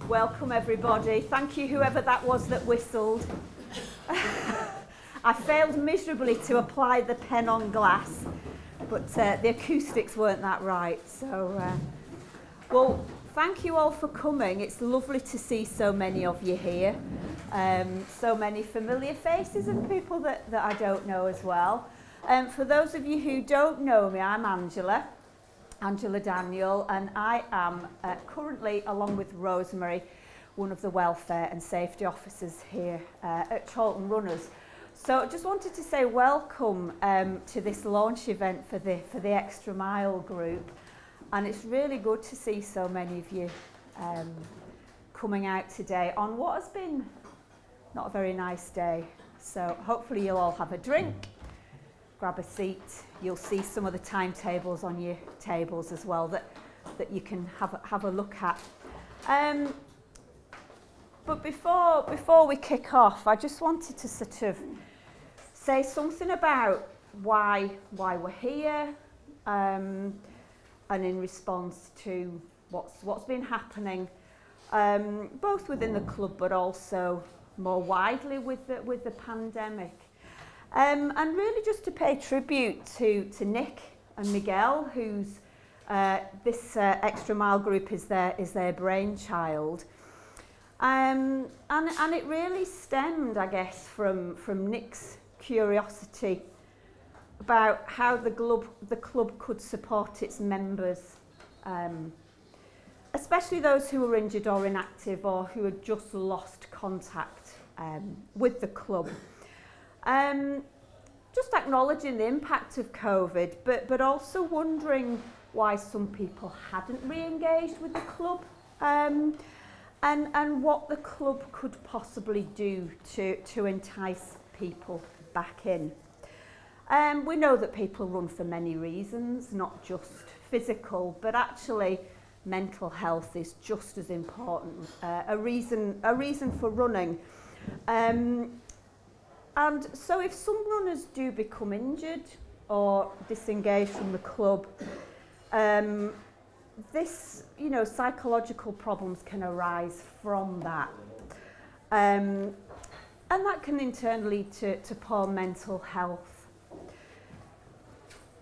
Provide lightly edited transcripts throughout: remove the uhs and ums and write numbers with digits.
Welcome everybody. Thank you whoever that was that whistled. I failed miserably to apply the pen on glass, but the acoustics weren't that right. So, well, thank you all for coming. It's lovely to see so many of you here. So many familiar faces and people that I don't know as well. For those of you who don't know me, I'm Angela Daniel, and I am currently, along with Rosemary, one of the welfare and safety officers here at Chorlton Runners. So just wanted to say welcome to this launch event for the Xtra Mile group, and it's really good to see so many of you coming out today on what has been not a very nice day. So hopefully you'll all have a drink, grab a seat. You'll see some of the timetables on your tables as well that you can have a look at. But before we kick off, I just wanted to sort of say something about why we're here, and in response to what's been happening, both within the club but also more widely with the pandemic. And really just to pay tribute to Nick and Miguel, who's this Xtra Mile group is their brainchild. And it really stemmed, I guess, from Nick's curiosity about how the club could support its members, especially those who were injured or inactive or who had just lost contact with the club. Just acknowledging the impact of COVID, but also wondering why some people hadn't re-engaged with the club, and what the club could possibly do to entice people back in. We know that people run for many reasons, not just physical, but actually mental health is just as important, a reason for running. And so if some runners do become injured or disengage from the club, this, psychological problems can arise from that. And that can in turn lead to poor mental health.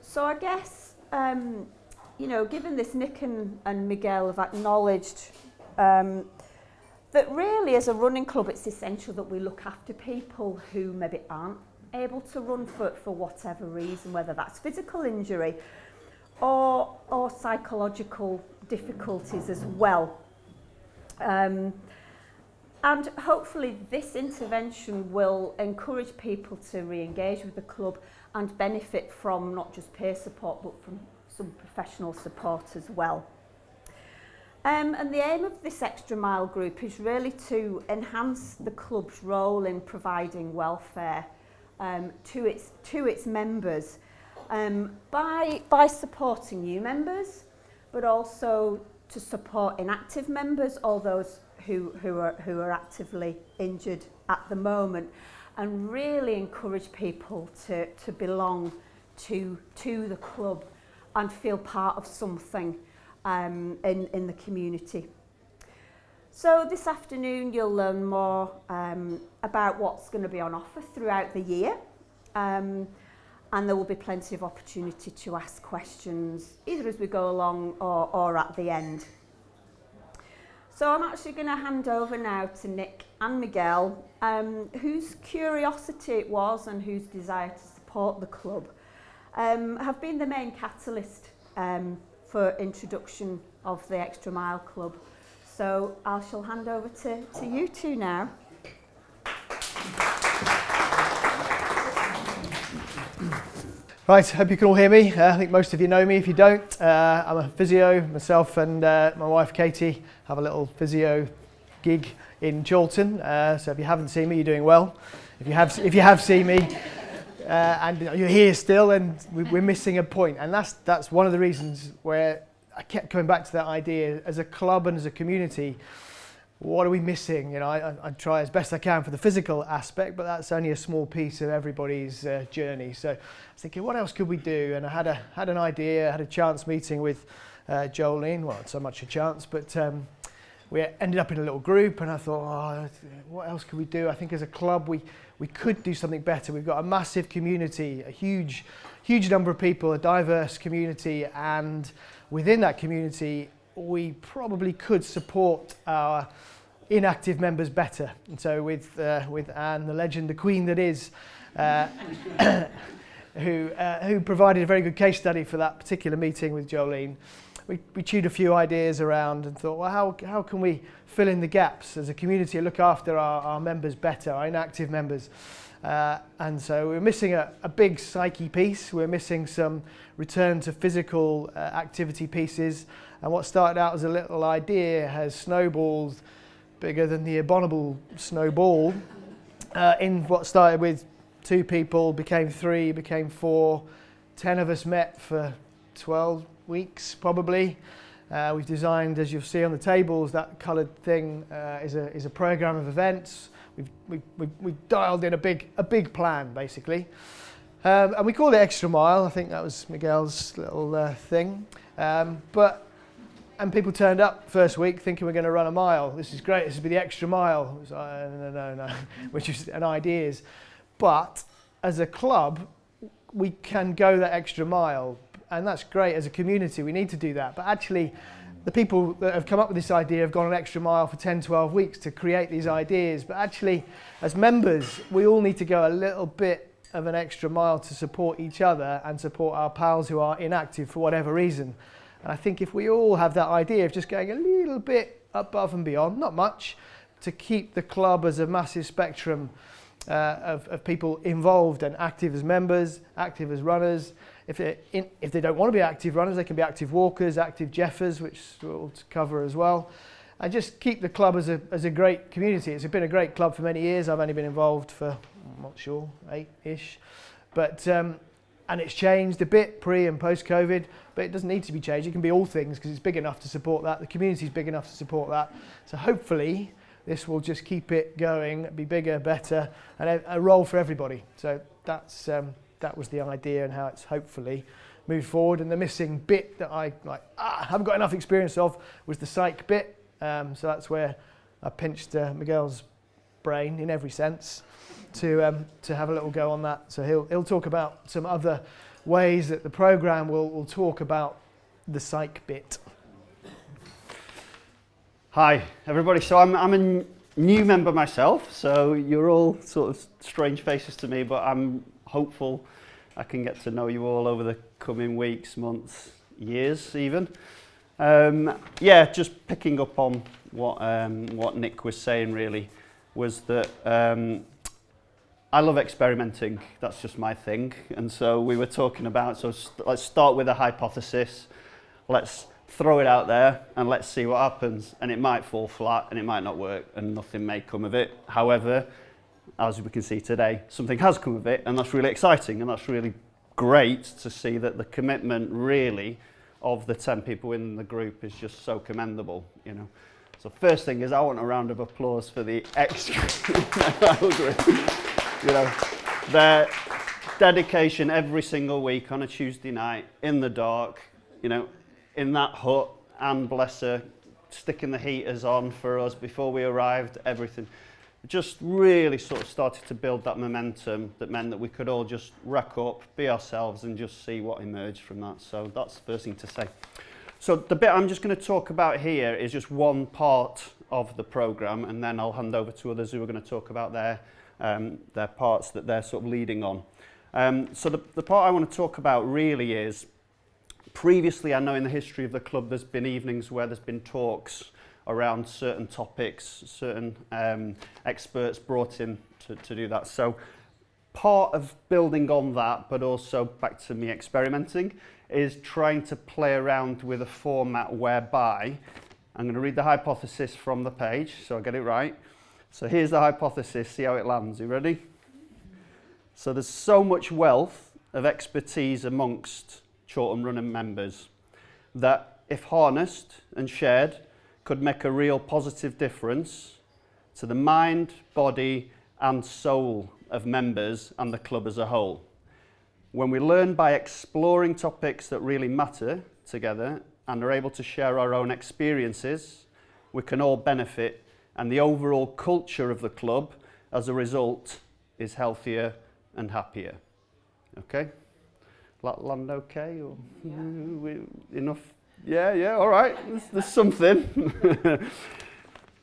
So I guess, given this, Nick and Miguel have acknowledged that really as a running club it's essential that we look after people who maybe aren't able to run for whatever reason, whether that's physical injury or psychological difficulties as well. And hopefully this intervention will encourage people to re-engage with the club and benefit from not just peer support but from some professional support as well. And the aim of this Xtra Mile group is really to enhance the club's role in providing welfare to its members by supporting new members, but also to support inactive members or those who are actively injured at the moment, and really encourage people to belong to the club and feel part of something in the community. So this afternoon you'll learn more about what's going to be on offer throughout the year, and there will be plenty of opportunity to ask questions either as we go along or at the end. So I'm actually going to hand over now to Nick and Miguel, whose curiosity it was and whose desire to support the club have been the main catalyst for introduction of the Xtra Mile Club. So I shall hand over to you two now. Right, hope you can all hear me. I think most of you know me. If you don't, I'm a physio. Myself and my wife Katie have a little physio gig in Chorlton. So if you haven't seen me, you're doing well. If you have seen me, and you're here still, and we're missing a point. And that's one of the reasons where I kept coming back to that idea. As a club and as a community, what are we missing? I try as best I can for the physical aspect, but that's only a small piece of everybody's journey. So I was thinking, what else could we do? And I had an idea. I had a chance meeting with Jolene. Well, not so much a chance, but we ended up in a little group, and I thought, oh, what else could we do? I think as a club we could do something better. We've got a massive community, a huge number of people, a diverse community, and within that community we probably could support our inactive members better. And so with Anne, the legend, the queen that is, who provided a very good case study for that particular meeting with Jolene, we chewed a few ideas around and thought, well, how can we fill in the gaps as a community and look after our members better, our inactive members? And so we're missing a big psyche piece. We're missing some return to physical activity pieces. And what started out as a little idea has snowballed bigger than the abominable snowball in what started with 2 people, became 3, became 4, 10 of us met for 12 weeks probably. We've designed, as you'll see on the tables, that coloured thing is a programme of events. We've dialed in a big plan basically, and we called it Xtra Mile. I think that was Miguel's little thing. And people turned up first week thinking we're going to run a mile. This is great. This will be the Xtra Mile. It was like, no, which is an idea. But as a club, we can go that extra mile, and that's great. As a community, we need to do that. But actually, the people that have come up with this idea have gone an extra mile for 10, 12 weeks to create these ideas. But actually, as members, we all need to go a little bit of an extra mile to support each other and support our pals who are inactive for whatever reason. And I think if we all have that idea of just going a little bit above and beyond, not much, to keep the club as a massive spectrum of people involved and active as members, active as runners. If they don't want to be active runners, they can be active walkers, active Jeffers, which we'll cover as well. And just keep the club as a great community. It's been a great club for many years. I've only been involved for, I'm not sure, 8-ish. But and it's changed a bit pre and post COVID, but it doesn't need to be changed. It can be all things because it's big enough to support that. The community's big enough to support that. So hopefully this will just keep it going, be bigger, better, and a role for everybody. So that's that was the idea and how it's hopefully moved forward. And the missing bit that I haven't got enough experience of was the psych bit. So that's where I pinched Miguel's brain in every sense to have a little go on that. So he'll talk about some other ways that the programme will talk about the psych bit. Hi everybody, so I'm a new member myself, so you're all sort of strange faces to me, but I'm hopeful I can get to know you all over the coming weeks, months, years even. Yeah, just picking up on what Nick was saying really, was that I love experimenting, that's just my thing. And so we were talking about, so let's start with a hypothesis, let's throw it out there and let's see what happens. And it might fall flat and it might not work and nothing may come of it. However, as we can see today, something has come of it, and that's really exciting, and that's really great to see that the commitment really of the 10 people in the group is just so commendable, you know. So first thing is I want a round of applause for the Xtra group. You know, their dedication every single week on a Tuesday night in the dark, you know, in that hut, and bless her, sticking the heaters on for us before we arrived, everything. Just really sort of started to build that momentum that meant that we could all just rack up, be ourselves, and just see what emerged from that. So that's the first thing to say. So the bit I'm just going to talk about here is just one part of the programme, and then I'll hand over to others who are going to talk about their parts that they're sort of leading on. So the part I want to talk about really is, previously I know in the history of the club there's been evenings where there's been talks around certain topics, certain experts brought in to do that. So part of building on that, but also back to me experimenting, is trying to play around with a format whereby, I'm going to read the hypothesis from the page so I get it right. So here's the hypothesis, see how it lands, you ready? So there's so much wealth of expertise amongst Chorlton Runners members that if harnessed and shared could make a real positive difference to the mind, body and soul of members and the club as a whole. When we learn by exploring topics that really matter together and are able to share our own experiences, we can all benefit, and the overall culture of the club as a result is healthier and happier. Okay? Land okay? Or enough? Yeah, all right. There's something.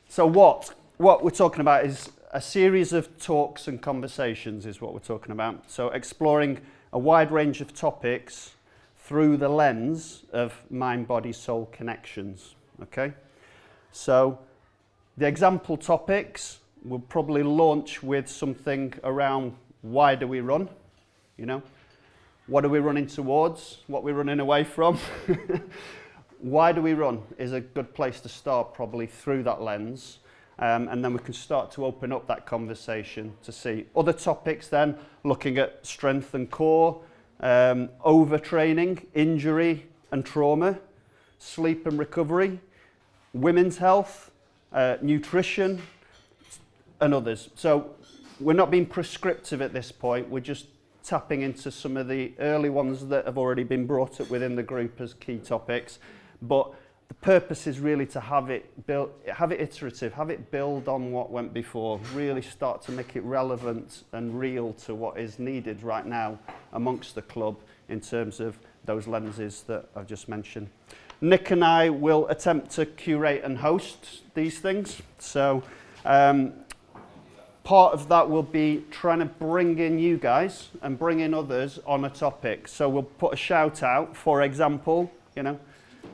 So what we're talking about is a series of talks and conversations is what we're talking about. So exploring a wide range of topics through the lens of mind, body, soul connections. Okay? So the example topics will probably launch with something around why do we run? You know, what are we running towards? What we're running away from? Why do we run is a good place to start, probably through that lens. And then we can start to open up that conversation to see other topics then, looking at strength and core, overtraining, injury and trauma, sleep and recovery, women's health, nutrition, and others. So we're not being prescriptive at this point, we're just tapping into some of the early ones that have already been brought up within the group as key topics. But the purpose is really to have it iterative, have it build on what went before, really start to make it relevant and real to what is needed right now amongst the club in terms of those lenses that I've just mentioned. Nick and I will attempt to curate and host these things. So part of that will be trying to bring in you guys and bring in others on a topic. So we'll put a shout out, for example, you know,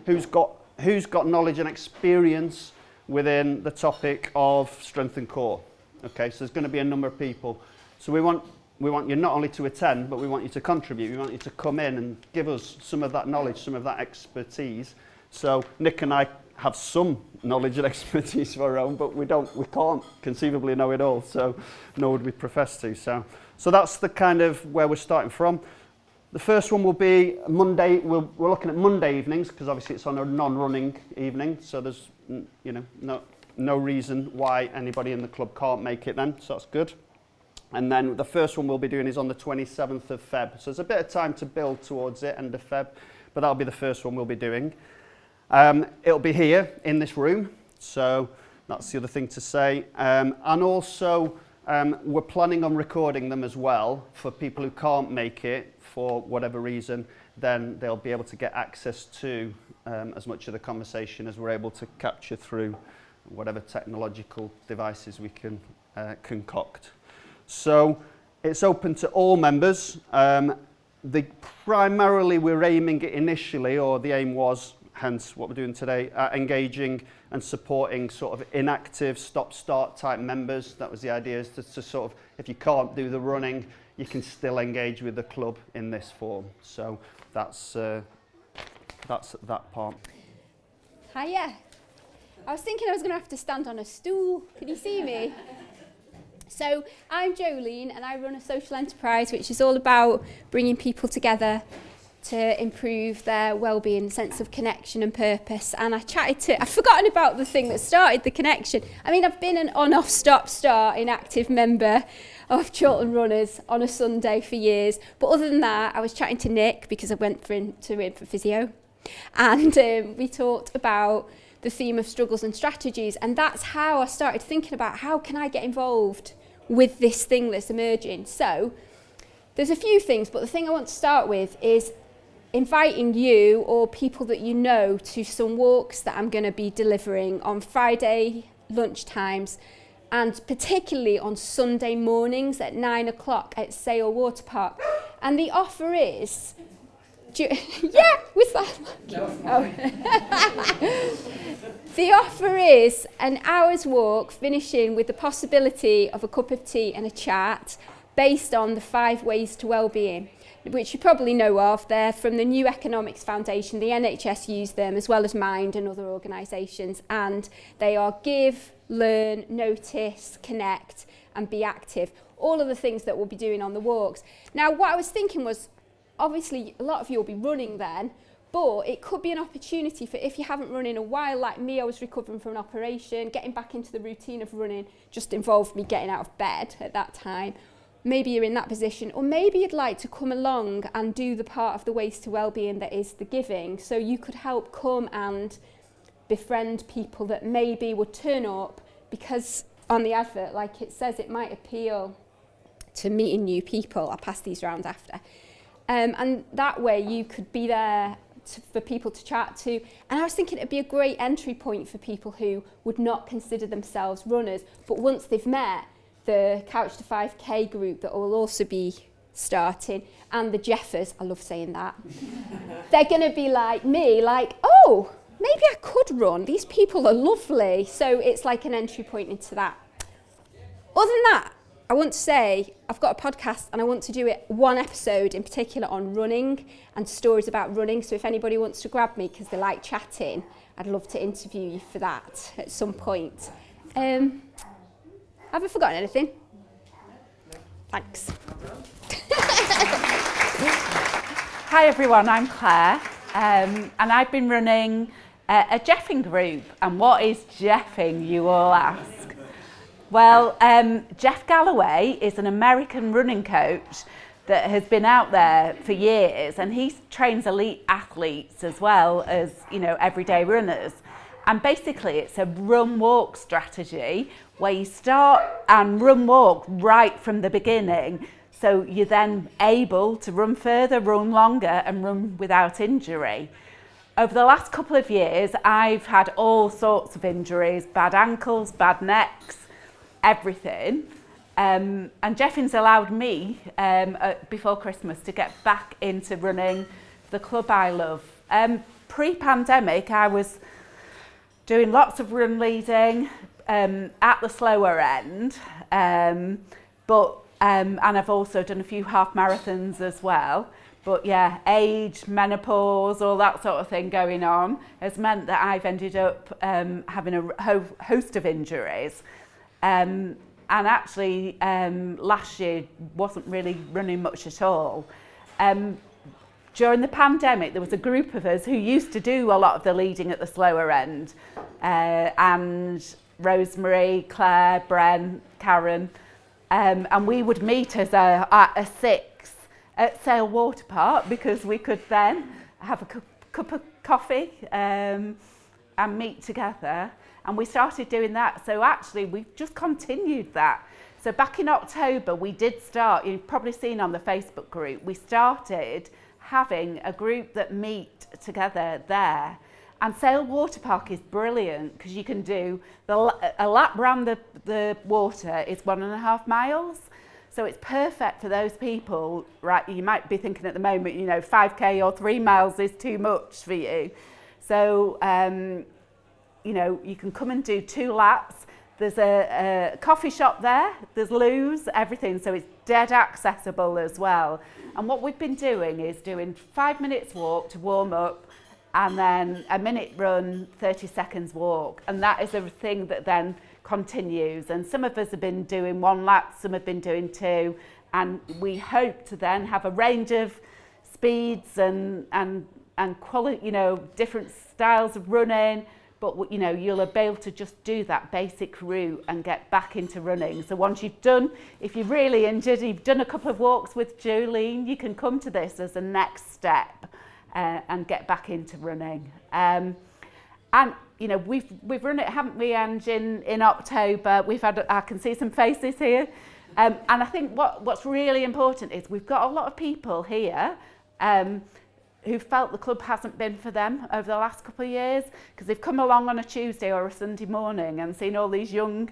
who's got knowledge and experience within the topic of strength and core. Okay, so there's going to be a number of people. So we want you not only to attend, but we want you to contribute. We want you to come in and give us some of that knowledge, some of that expertise. So Nick and I have some knowledge and expertise of our own, but we can't conceivably know it all, so nor would we profess to. So that's the kind of where we're starting from. The first one will be Monday. We're looking at Monday evenings because obviously it's on a non-running evening, so there's no reason why anybody in the club can't make it then, so that's good. And then the first one we'll be doing is on the 27th of Feb, so there's a bit of time to build towards it, end of Feb, but that'll be the first one we'll be doing. It'll be here in this room, so that's the other thing to say. And also, we're planning on recording them as well for people who can't make it for whatever reason. Then they'll be able to get access to as much of the conversation as we're able to capture through whatever technological devices we can concoct. So it's open to all members. Primarily we're aiming it initially, or the aim was, hence what we're doing today, engaging and supporting sort of inactive stop-start type members. That was the idea, is to sort of, if you can't do the running, you can still engage with the club in this form. So that's that part. Hiya. I was thinking I was going to have to stand on a stool. Can you see me? So I'm Jolene and I run a social enterprise which is all about bringing people together to improve their well-being, sense of connection and purpose. And I've forgotten about the thing that started the connection. I mean, I've been an on-off stop-start inactive member of Chorlton Runners on a Sunday for years. But other than that, I was chatting to Nick because I went for physio. And we talked about the theme of struggles and strategies. And that's how I started thinking about how can I get involved with this thing that's emerging. So there's a few things, but the thing I want to start with is inviting you or people that you know to some walks that I'm going to be delivering on Friday lunchtimes and particularly on Sunday mornings at 9 o'clock at Sale Water Park. And the offer is... yeah, what's that? No. Oh. The offer is an hour's walk finishing with the possibility of a cup of tea and a chat based on the 5 ways to wellbeing, which you probably know of. They're from the New Economics Foundation. The NHS use them as well as Mind and other organisations, and they are give, learn, notice, connect and be active. All of the things that we'll be doing on the walks. Now what I was thinking was, obviously a lot of you will be running then, but it could be an opportunity for, if you haven't run in a while, like me, I was recovering from an operation, getting back into the routine of running just involved me getting out of bed at that time. Maybe you're in that position, or maybe you'd like to come along and do the part of the ways to wellbeing that is the giving. So you could help come and befriend people that maybe would turn up because on the advert, like it says, it might appeal to meeting new people. I'll pass these around after. And that way you could be there for people to chat to. And I was thinking it'd be a great entry point for people who would not consider themselves runners, but once they've met the Couch to 5K group that will also be starting, and the Jeffers, I love saying that, they're going to be like me, like, oh, maybe I could run. These people are lovely. So it's like an entry point into that. Other than that, I want to say I've got a podcast and I want to do it one episode in particular on running and stories about running. So if anybody wants to grab me because they like chatting, I'd love to interview you for that at some point. Have I forgotten anything? Thanks. Hi everyone, I'm Claire, and I've been running a Jeffing group. And what is Jeffing, you all ask? Well, Jeff Galloway is an American running coach that has been out there for years, and he trains elite athletes as well as, you know, everyday runners. And basically it's a run-walk strategy where you start and run-walk right from the beginning. So you're then able to run further, run longer and run without injury. Over the last couple of years, I've had all sorts of injuries, bad ankles, bad necks, everything. And Jeffing's allowed me before Christmas to get back into running the club I love. Pre-pandemic, I was doing lots of run leading at the slower end, and I've also done a few half marathons as well. But yeah, age, menopause, all that sort of thing going on has meant that I've ended up having a host of injuries. And actually last year wasn't really running much at all. During the pandemic, there was a group of us who used to do a lot of the leading at the slower end, and Rosemary, Claire, Bren, Karen, and we would meet as a six at Sale Water Park because we could then have a cup of coffee and meet together. And we started doing that. So actually we've just continued that. So back in October, we did start, you've probably seen on the Facebook group, we started having a group that meet together there. And Sale Water Park is brilliant because you can do a lap round the water is 1.5 miles. So it's perfect for those people, right? You might be thinking at the moment, you know, 5K or 3 miles is too much for you. So, you know, you can come and do 2 laps. There's a coffee shop there, there's loos, everything, so it's dead accessible as well. And what we've been doing is doing 5 minutes walk to warm up, and then a minute run, 30 seconds walk. And that is a thing that then continues. And some of us have been doing 1 lap, some have been doing 2, and we hope to then have a range of speeds and quality, you know, different styles of running. But you know, you'll be able to just do that basic route and get back into running. So once you've done, if you're really injured, you've done a couple of walks with Jolene, you can come to this as a next step and get back into running. And you know, we've run it, haven't we, Ange, in October. We've had, I can see some faces here. And I think what's really important is we've got a lot of people here who felt the club hasn't been for them over the last couple of years, because they've come along on a Tuesday or a Sunday morning and seen all these young,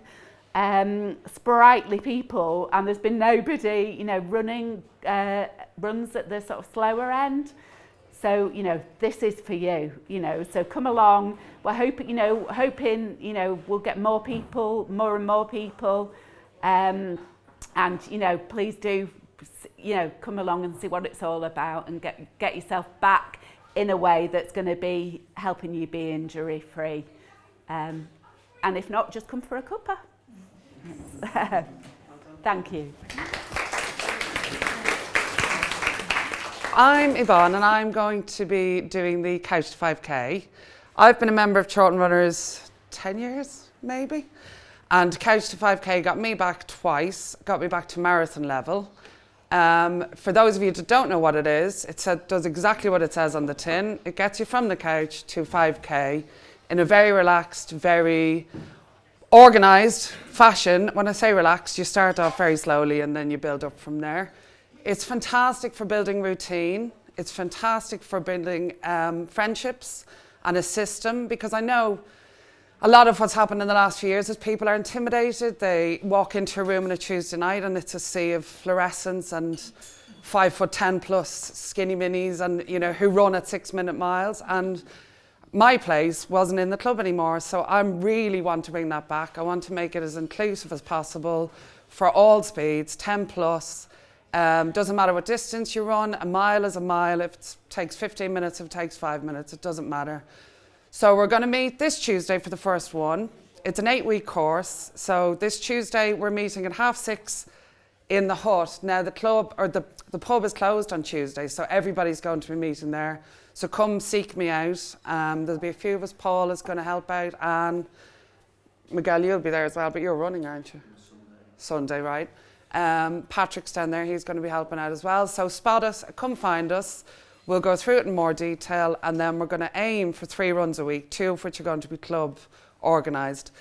sprightly people, and there's been nobody, you know, running runs at the sort of slower end. So, you know, this is for you, you know, so come along. We're hoping, you know, we'll get more and more people. And, you know, please do, you know, come along and see what it's all about and get yourself back in a way that's going to be helping you be injury free. And if not, just come for a cuppa. Thank you. I'm Yvonne and I'm going to be doing the Couch to 5K. I've been a member of Chorlton Runners 10 years, maybe. And Couch to 5K got me back twice, got me back to marathon level. For those of you that don't know what it is, does exactly what it says on the tin. It gets you from the couch to 5K in a very relaxed, very organised fashion. When I say relaxed, you start off very slowly and then you build up from there. It's fantastic for building routine. It's fantastic for building friendships and a system, because I know a lot of what's happened in the last few years is people are intimidated. They walk into a room on a Tuesday night and it's a sea of fluorescents and 5'10" plus skinny minis, and you know, who run at 6-minute miles. And my place wasn't in the club anymore, so I really want to bring that back. I want to make it as inclusive as possible for all speeds, 10 plus. Doesn't matter what distance you run, a mile is a mile. If it takes 15 minutes, if it takes 5 minutes, it doesn't matter. So we're going to meet this Tuesday for the first one. It's an 8-week course. So this Tuesday we're meeting at 6:30 in the hut. Now the club, or the pub is closed on Tuesday, so everybody's going to be meeting there. So come seek me out. There'll be a few of us. Paul is going to help out, and Miguel, you'll be there as well, but you're running, aren't you? Sunday, right? Patrick's down there, he's going to be helping out as well. So spot us, come find us. We'll go through it in more detail, and then we're going to aim for 3 runs a week, 2 of which are going to be club organised.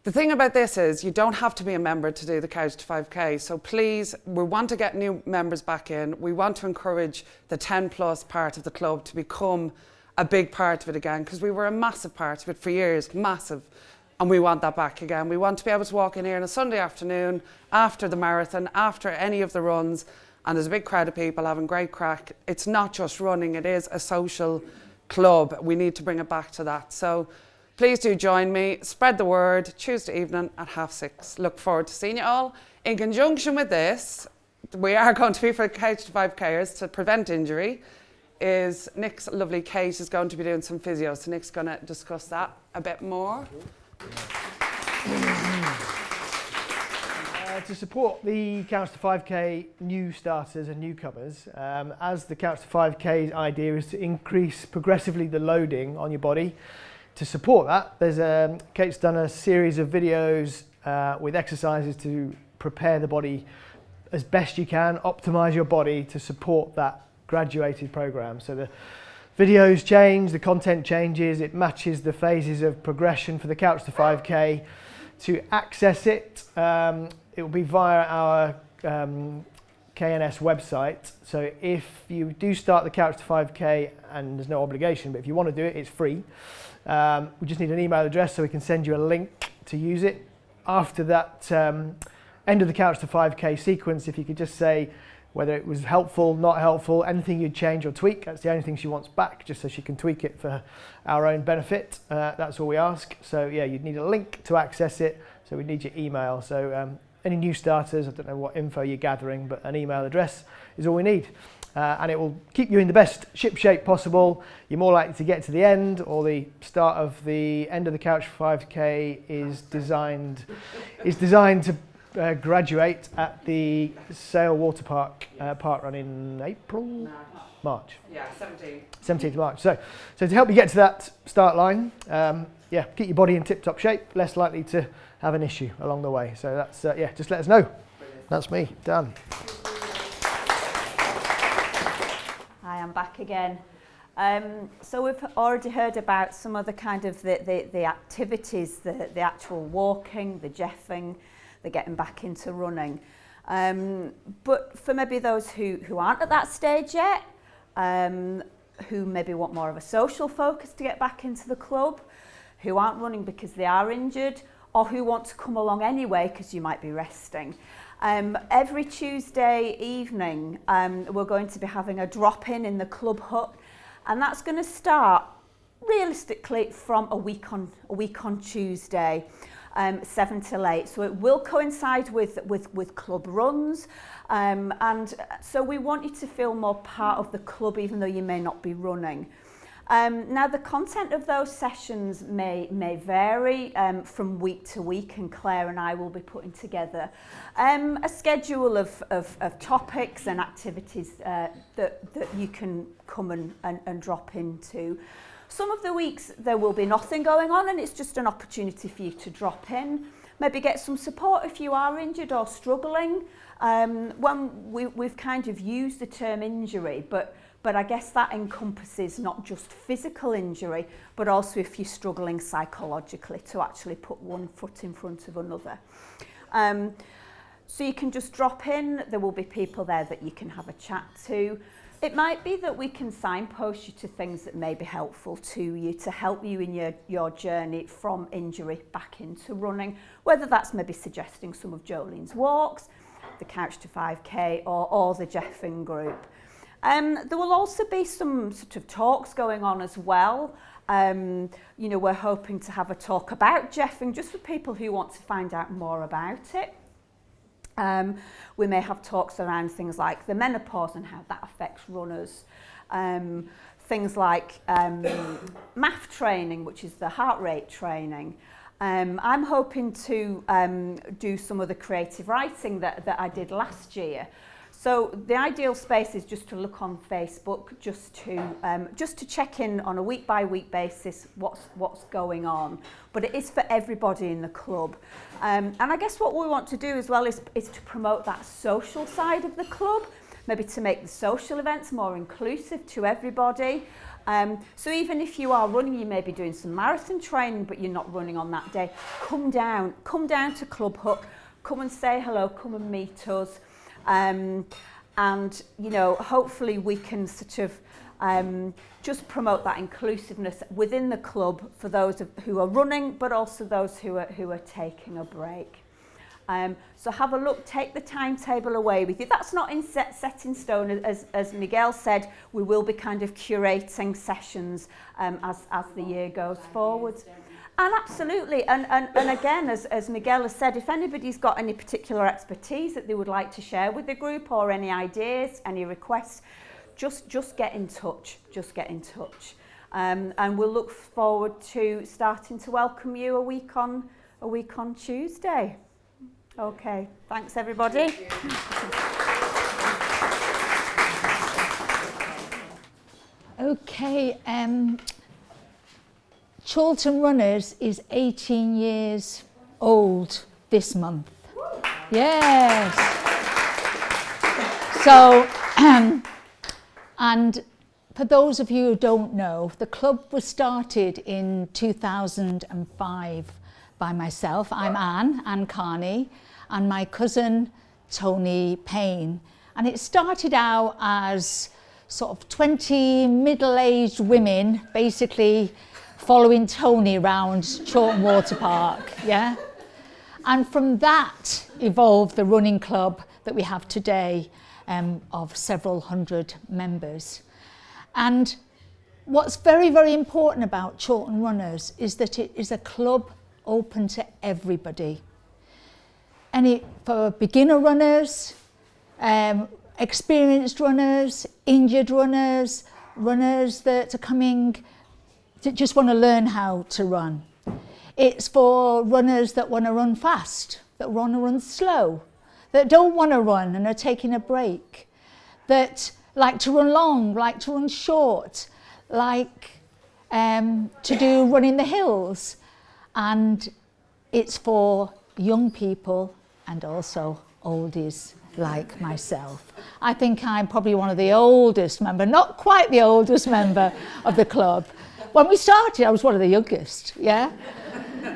The thing about this is you don't have to be a member to do the Couch to 5K. So please, we want to get new members back in. We want to encourage the 10 plus part of the club to become a big part of it again, because we were a massive part of it for years, massive. And we want that back again. We want to be able to walk in here on a Sunday afternoon after the marathon, after any of the runs, and there's a big crowd of people having great crack. It's not just running, it is a social club. We need to bring it back to that. So please do join me, spread the word, Tuesday evening at 6:30. Look forward to seeing you all. In conjunction with this, we are going to be for Couch to 5Kers to prevent injury. Is Nick's lovely Kate is going to be doing some physio, so Nick's going to discuss that a bit more. To support the Couch to 5K new starters and newcomers, as the Couch to 5K's idea is to increase progressively the loading on your body. To support that, Kate's done a series of videos with exercises to prepare the body as best you can, optimise your body to support that graduated programme. So the videos change, the content changes, it matches the phases of progression for the Couch to 5K. To access it, it will be via our KNS website. So if you do start the Couch to 5K, and there's no obligation, but if you want to do it, it's free. We just need an email address so we can send you a link to use it. After that end of the Couch to 5K sequence, if you could just say whether it was helpful, not helpful, anything you'd change or tweak. That's the only thing she wants back, just so she can tweak it for our own benefit. That's all we ask. So yeah, you'd need a link to access it. So we need your email. So any new starters, I don't know what info you're gathering, but an email address is all we need. And it will keep you in the best ship shape possible. You're more likely to get to the end, or the start of the end of the Couch 5K is designed to graduate at the Sale Water Park park run in April? March. Yeah, 17th March. So to help you get to that start line, keep your body in tip-top shape, less likely to have an issue along the way. So that's, just let us know. Brilliant. That's me, done. Hi, I'm back again. So we've already heard about some of the kind of the activities, the actual walking, the jeffing, the getting back into running. But for maybe those who aren't at that stage yet, who maybe want more of a social focus to get back into the club, who aren't running because they are injured, or who want to come along anyway because you might be resting. Every Tuesday evening, we're going to be having a drop-in in the club hut, and that's going to start realistically from a week on Tuesday, 7 till 8. So it will coincide with club runs, and so we want you to feel more part of the club, even though you may not be running. Now the content of those sessions may vary from week to week, and Claire and I will be putting together a schedule of topics and activities that you can come and drop into. Some of the weeks there will be nothing going on, and it's just an opportunity for you to drop in, maybe get some support if you are injured or struggling. When we've kind of used the term injury, but but I guess that encompasses not just physical injury, but also if you're struggling psychologically, to actually put one foot in front of another. So you can just drop in, there will be people there that you can have a chat to. It might be that we can signpost you to things that may be helpful to you, to help you in your journey from injury back into running, whether that's maybe suggesting some of Jolene's walks, the Couch to 5K, or the Jeffing group. There will also be some sort of talks going on as well. You know, we're hoping to have a talk about Jeffing, just for people who want to find out more about it. We may have talks around things like the menopause and how that affects runners. Things like MAF training, which is the heart rate training. I'm hoping to do some of the creative writing that I did last year. So the ideal space is just to look on Facebook, just to check in on a week by week basis what's going on. But it is for everybody in the club. And I guess what we want to do as well is to promote that social side of the club, maybe to make the social events more inclusive to everybody. So even if you are running, you may be doing some marathon training, but you're not running on that day, come down to Club Hook, come and say hello, come and meet us. And, you know, hopefully we can sort of just promote that inclusiveness within the club for those who are running, but also those who are taking a break. So have a look, take the timetable away with you. That's not set in stone. As Miguel said, we will be kind of curating sessions as the year goes forward. And absolutely, and again, as Miguel has said, if anybody's got any particular expertise that they would like to share with the group, or any ideas, any requests, just get in touch, and we'll look forward to starting to welcome you a week on Tuesday. Okay, thanks everybody. Thank you. Okay, Chorlton Runners is 18 years old this month. Yes. So, and for those of you who don't know, the club was started in 2005 by myself. I'm Anne Carney, and my cousin Tony Payne. And it started out as sort of 20 middle-aged women, basically following Tony around Chorlton Water Park, yeah? And from that evolved the running club that we have today, of several hundred members. And what's very, very important about Chorlton Runners is that it is a club open to everybody. For beginner runners, experienced runners, injured runners, runners that are coming that just want to learn how to run. It's for runners that want to run fast, that want to run slow, that don't want to run and are taking a break, that like to run long, like to run short, like to do running the hills. And it's for young people and also oldies like myself. I think I'm probably one of the oldest member, not quite the oldest member of the club. When we started, I was one of the youngest, yeah?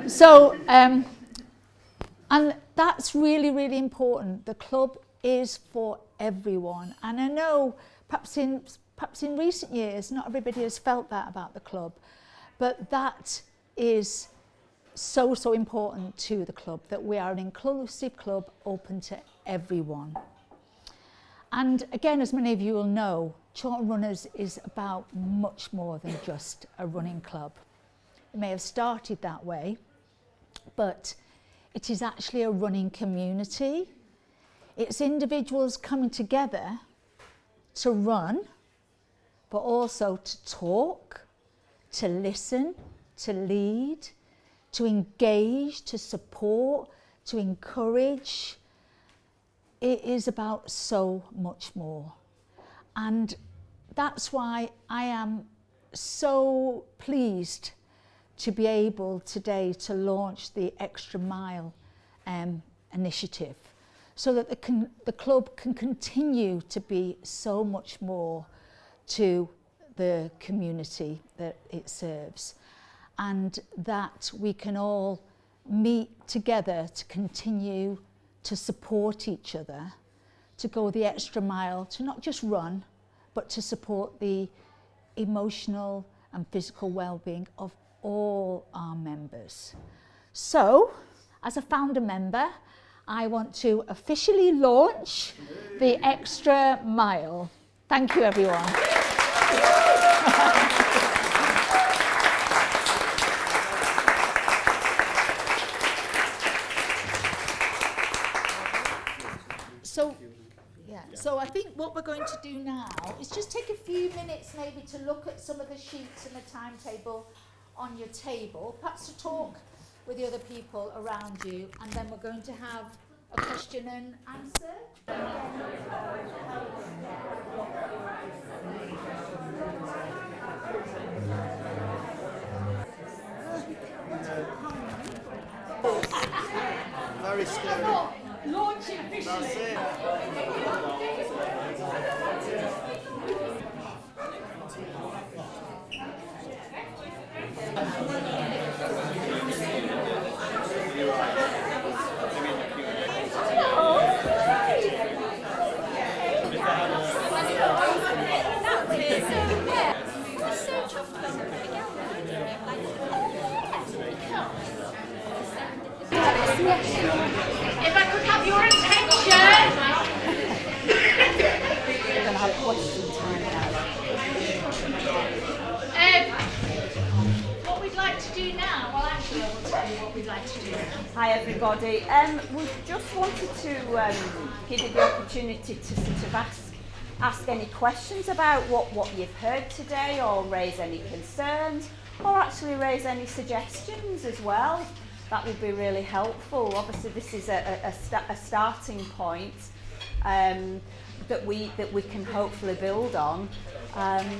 So, and that's really, really important. The club is for everyone. And I know perhaps in recent years, not everybody has felt that about the club, but that is so, so important to the club, that we are an inclusive club open to everyone. And again, as many of you will know, Chorlton Runners is about much more than just a running club. It may have started that way, but it is actually a running community. It's individuals coming together to run, but also to talk, to listen, to lead, to engage, to support, to encourage. It is about so much more. And that's why I am so pleased to be able today to launch the Xtra Mile initiative, so that the club can continue to be so much more to the community that it serves, and that we can all meet together to continue to support each other, to go the extra mile, to not just run, but to support the emotional and physical well-being of all our members. So, as a founder member, I want to officially launch the Extra Mile. Thank you, everyone. So I think what we're going to do now is just take a few minutes maybe to look at some of the sheets and the timetable on your table, perhaps to talk with the other people around you, and then we're going to have a question and answer. Very scary. Launching officially. If I could have your attention. We're going to have question time now. What we'd like to do now, well actually I will tell you what we'd like to do now. Hi everybody. We just wanted to give you the opportunity to sort of ask any questions about what you've heard today, or raise any concerns, or actually raise any suggestions as well. That would be really helpful. Obviously, this is a starting point that we can hopefully build on.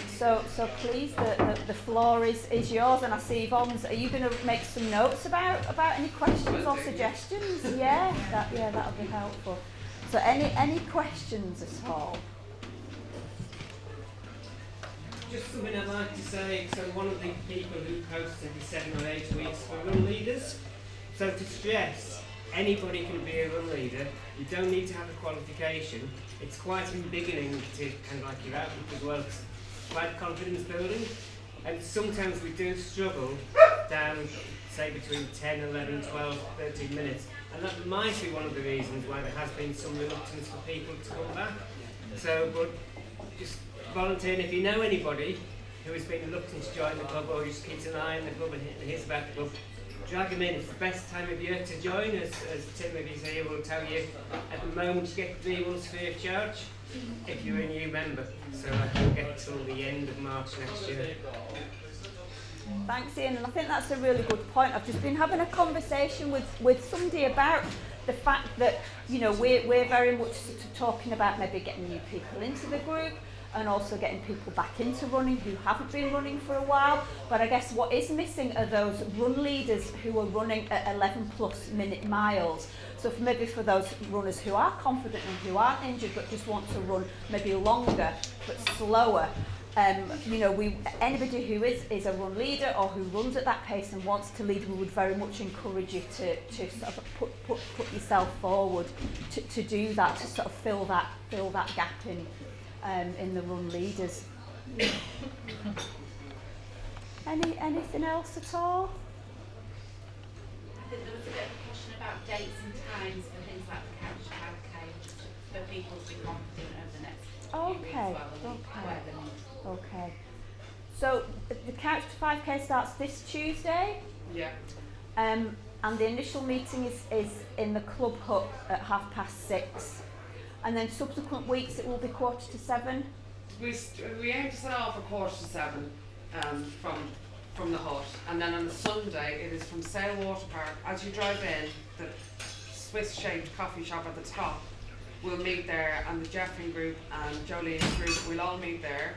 So please, the floor is yours. And I see Yvonne's. Are you going to make some notes about any questions or suggestions? Yeah, that'll be helpful. So any questions at all? Just something I'd like to say. So one of the people who posts every 7 or 8 weeks for run leaders. So to stress, anybody can be a run leader. You don't need to have a qualification. It's quite beginning to kind of like your outlook as well. It's quite confidence building. And sometimes we do struggle down, say, between 10, 11, 12, 13 minutes. And that might be one of the reasons why there has been some reluctance for people to come back. So, but just volunteering if you know anybody who has been reluctant to join the club, or just keeps an eye on the club and hears about the club, drag them in. It's the best time of year to join, as Tim, if he's here, will tell you. At the moment, you get 3 months free of charge if you're a new member. So you'll get till the end of March next year. Thanks, Ian. And I think that's a really good point. I've just been having a conversation with somebody about the fact that, you know, we're very much sort of talking about maybe getting new people into the group, and also getting people back into running who haven't been running for a while. But I guess what is missing are those run leaders who are running at 11+ minute miles. So maybe for those runners who are confident and who aren't injured but just want to run maybe longer but slower, you know, anybody who is a run leader or who runs at that pace and wants to lead, we would very much encourage you to sort of put yourself forward to do that, to sort of fill that gap in the run leaders. Anything else at all? I think there was a bit of a question about dates and times for things like the Couch to 5K, just for people to be confident over the next few weeks where they need. Okay. So the Couch to 5K starts this Tuesday. Yeah. And the initial meeting is in the club hut at 6:30. And then subsequent weeks it will be 6:45. We aim to set off at 7:15 from the hut, and then on the Sunday it is from Sale Water Park. As you drive in, the Swiss-shaped coffee shop at the top, we'll meet there, and the Jeffrey group and Jolene's group will all meet there,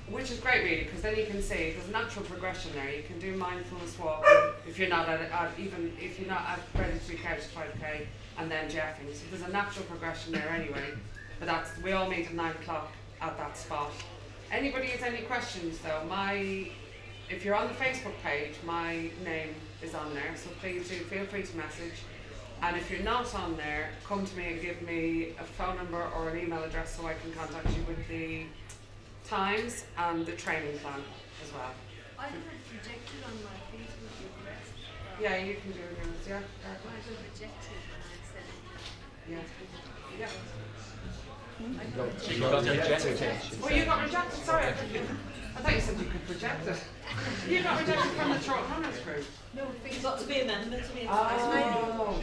which is great really, because then you can see there's a natural progression there. You can do mindfulness walking if you're not if you're not ready to do Couch to 5K, and then Jeffing. So there's a natural progression there anyway. But we all meet at 9 o'clock at that spot. Anybody has any questions though, if you're on the Facebook page, my name is on there, so please do feel free to message. And if you're not on there, come to me and give me a phone number or an email address so I can contact you with the times and the training plan as well. I got rejected on my Facebook request. Yeah, you can do yours, yeah. I got rejected when I said it. Yeah. Yeah. You got rejected. Oh, you got rejected? Sorry, I thought you said you could reject it. You got rejected from the Chorlton Runners group. No, you've got to be a member to be a Oh.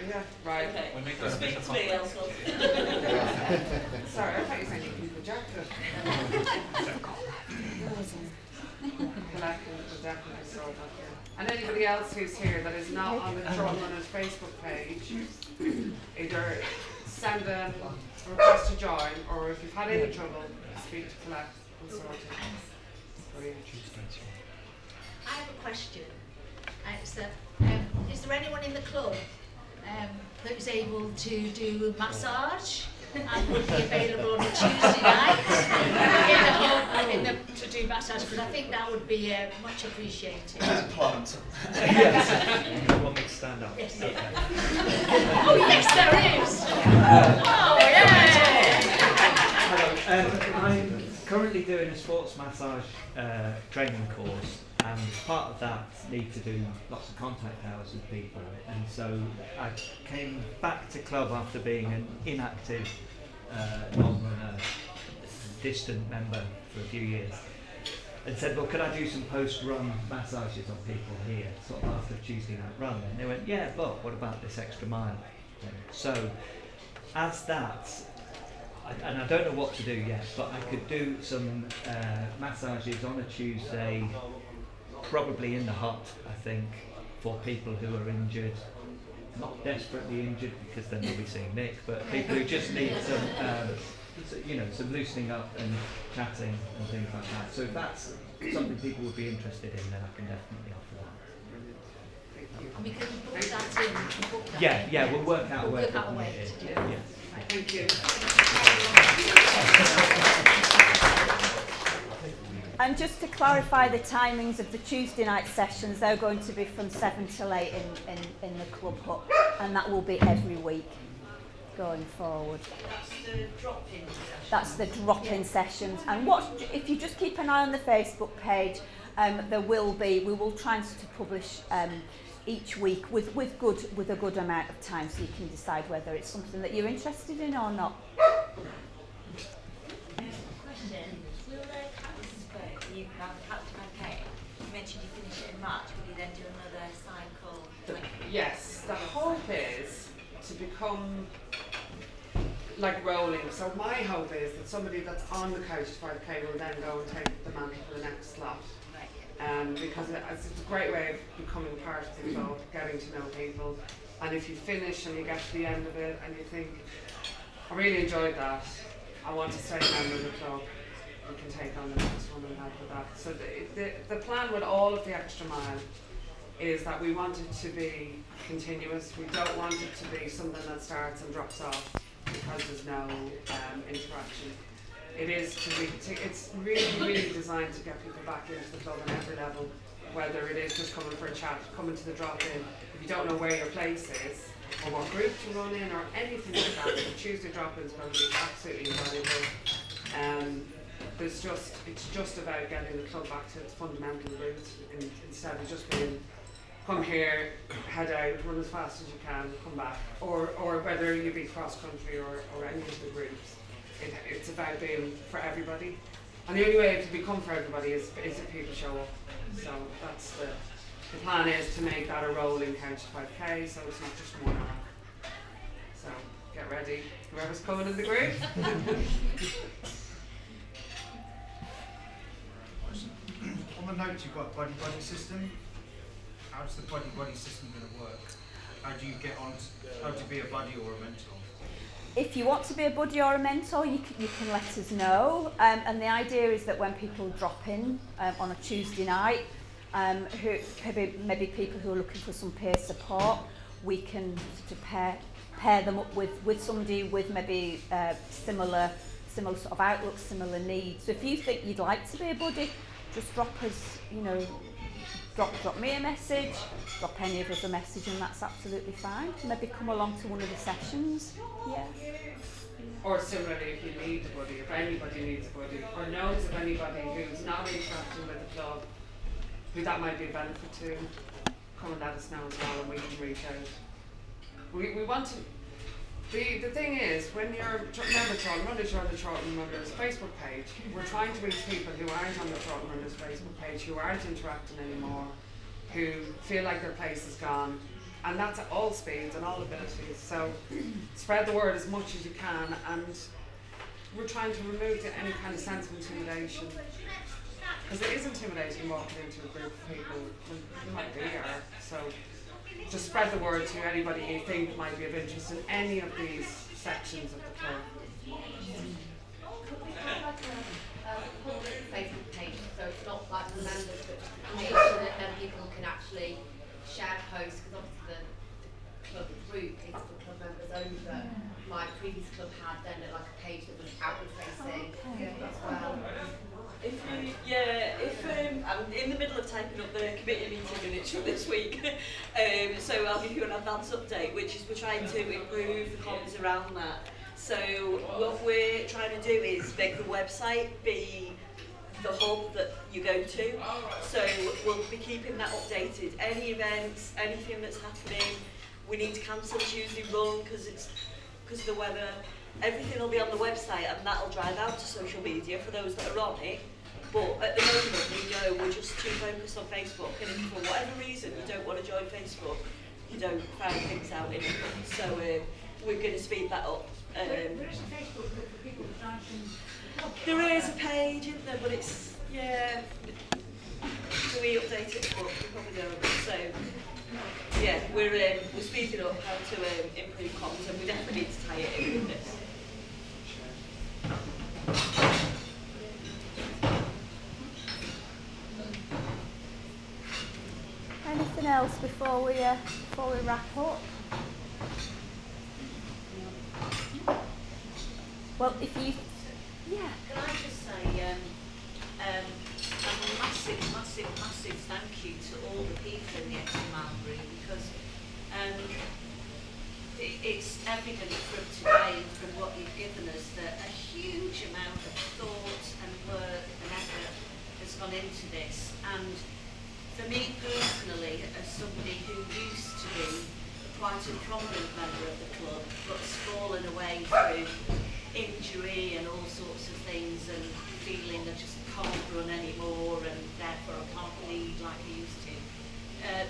Yeah. Right. Okay. We'll make that Speak a to me, Elsa. Sorry, I thought you said you could reject it. But I can definitely sort that. And anybody else who's here that is not on the Chorlton Runners Facebook page, either send a request to join, or if you've had any trouble, speak to Collect and sort it. Brilliant. I have a question. It's that, is there anyone in the club that is able to do a massage and would be available on a Tuesday night to do massage? Because I think that would be much appreciated. Plant. You want me to stand up? Yes. Oh yes, there is. Oh yeah. Hello, I'm currently doing a sports massage training course, and part of that need to do lots of contact hours with people, and so I came back to club after being an inactive non-runner, distant member for a few years, and said, well, could I do some post-run massages on people here, sort of after a Tuesday night run? And they went, yeah, but what about this extra mile thing? So as that, and I don't know what to do yet, but I could do some massages on a Tuesday, probably in the hut, I think, for people who are injured, not desperately injured because then they'll be seeing Nick, but people who just need some, some loosening up and chatting and things like that. So if that's something people would be interested in, then I can definitely offer that. And we can book that in. We can book that in. Yeah, we'll work out a way. We'll work out a way to do it. Yeah. Thank you. And just to clarify the timings of the Tuesday night sessions, they're going to be from 7 till 8 in the club hut, and that will be every week going forward. That's the drop-in session. That's the drop-in sessions. And if you just keep an eye on the Facebook page, we will try to publish each week with a good amount of time, so you can decide whether it's something that you're interested in or not. Question. Will the captain's boat, you have Captain OK, you mentioned you finish it in March, will you then do another cycle? Yes, the hope is to become like rolling. So my hope is that somebody that's on the couch to 5K will then go and take the mantle for the next slot. Because it's a great way of becoming part of the club, getting to know people. And if you finish and you get to the end of it and you think, I really enjoyed that, I want to stay a member of the club, you can take on the next one and help with that. So the plan with all of the extra mile is that we want it to be continuous. We don't want it to be something that starts and drops off because there's no interaction. It is it's really designed to get people back into the club on every level, whether it is just coming for a chat, coming to the drop-in. If you don't know where your place is, or what group to run in, or anything like that, the Tuesday drop-in is going to be absolutely invaluable. It's just about getting the club back to its fundamental roots, instead of just being, come here, head out, run as fast as you can, come back, or whether you be cross-country or any of the groups. It's about being for everybody, and the only way to become for everybody is if people show up. So that's the plan is to make that a rolling couch 5K, so it's not just 1 hour. So get ready, whoever's coming in the group. On the notes, you've got a buddy system. How's the buddy system going to work? How do you get on? How to be a buddy or a mentor? If you want to be a buddy or a mentor, you can let us know. And the idea is that when people drop in on a Tuesday night, maybe people who are looking for some peer support, we can sort of pair them up with somebody with maybe similar sort of outlook, similar needs. So if you think you'd like to be a buddy, just drop us, drop me a message, drop any of us a message, and that's absolutely fine. Maybe come along to one of the sessions. Yeah. Or similarly, if you need a buddy, if anybody needs a buddy, or knows of anybody who's not interacting with the club, who that might be a benefit to, come and let us know as well, and we can reach out. We want to. The thing is, when you're remember Chorlton Runners, you're on the Chorlton Runners Facebook page. We're trying to reach people who aren't on the Chorlton Runners Facebook page, who aren't interacting anymore, who feel like their place is gone, and that's at all speeds and all abilities. So spread the word as much as you can, and we're trying to remove any kind of sense of intimidation, because it is intimidating walking into a group of people when you might be here. So just spread the word to anybody you think might be of interest in any of these sections of the club. Public Facebook page, so it's not like the members, but page that then people can actually share posts, because obviously the club group is for club members only, but my previous club had then like a page that was outward facing as well. I'm in the middle of typing up the committee meeting minutes from this week, so I'll give you an advance update, which is we're trying to improve the comms around that. So what we're trying to do is make the website be the hub that you go to. So we'll be keeping that updated. Any events, anything that's happening, we need to cancel Tuesday run because of the weather. Everything will be on the website, and that'll drive out to social media for those that are on it. But at the moment, we know we're just too focused on Facebook, and if for whatever reason you don't want to join Facebook, you don't find things out in it. So we're going to speed that up. There's a Facebook group for people there is a page, isn't there? But it's, yeah. Do we update it? But we probably don't. So yeah, we're speeding up how to improve comms, and we definitely need to tie it in with this. Anything else before we wrap up? Well, if you, yeah. Can I just say a massive thank you to all the people in the Xtra group, because it's evident from today, from what you've given us, that a huge amount of thought and work and effort has gone into this. And for me personally, as somebody who used to be quite a prominent member of the club, but's fallen away through injury and all sorts of things, and feeling I just can't run anymore, and therefore I can't lead like I used to.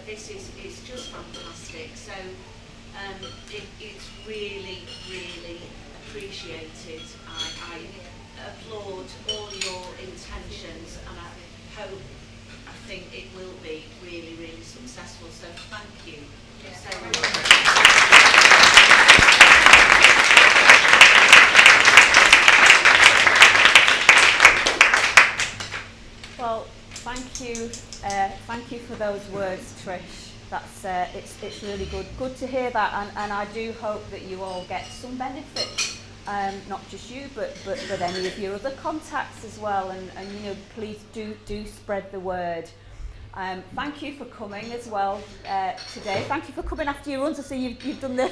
This is just fantastic. So it's really, really appreciated. I applaud all your intentions, and I think it will be really, really successful. So thank you so much. Well, thank you for those words, Trish. That's it's really good to hear that, and I do hope that you all get some benefit, not just you, but any of your other contacts as well, and please do spread the word. Thank you for coming as well today. Thank you for coming after your runs. I see you've done the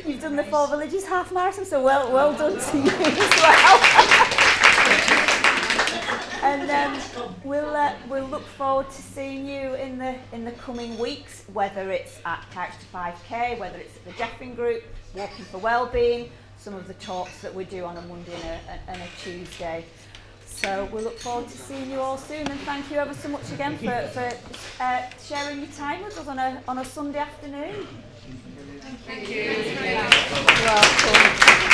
you've done the 4 Villages half marathon, so well done to you as well. And we'll look forward to seeing you in the coming weeks, whether it's at Xtra 5K, whether it's at the Jeffing Group, Walking for Wellbeing, some of the talks that we do on a Monday and a Tuesday. So we'll look forward to seeing you all soon, and thank you ever so much again for sharing your time with us on a Sunday afternoon. Thank you. You're welcome.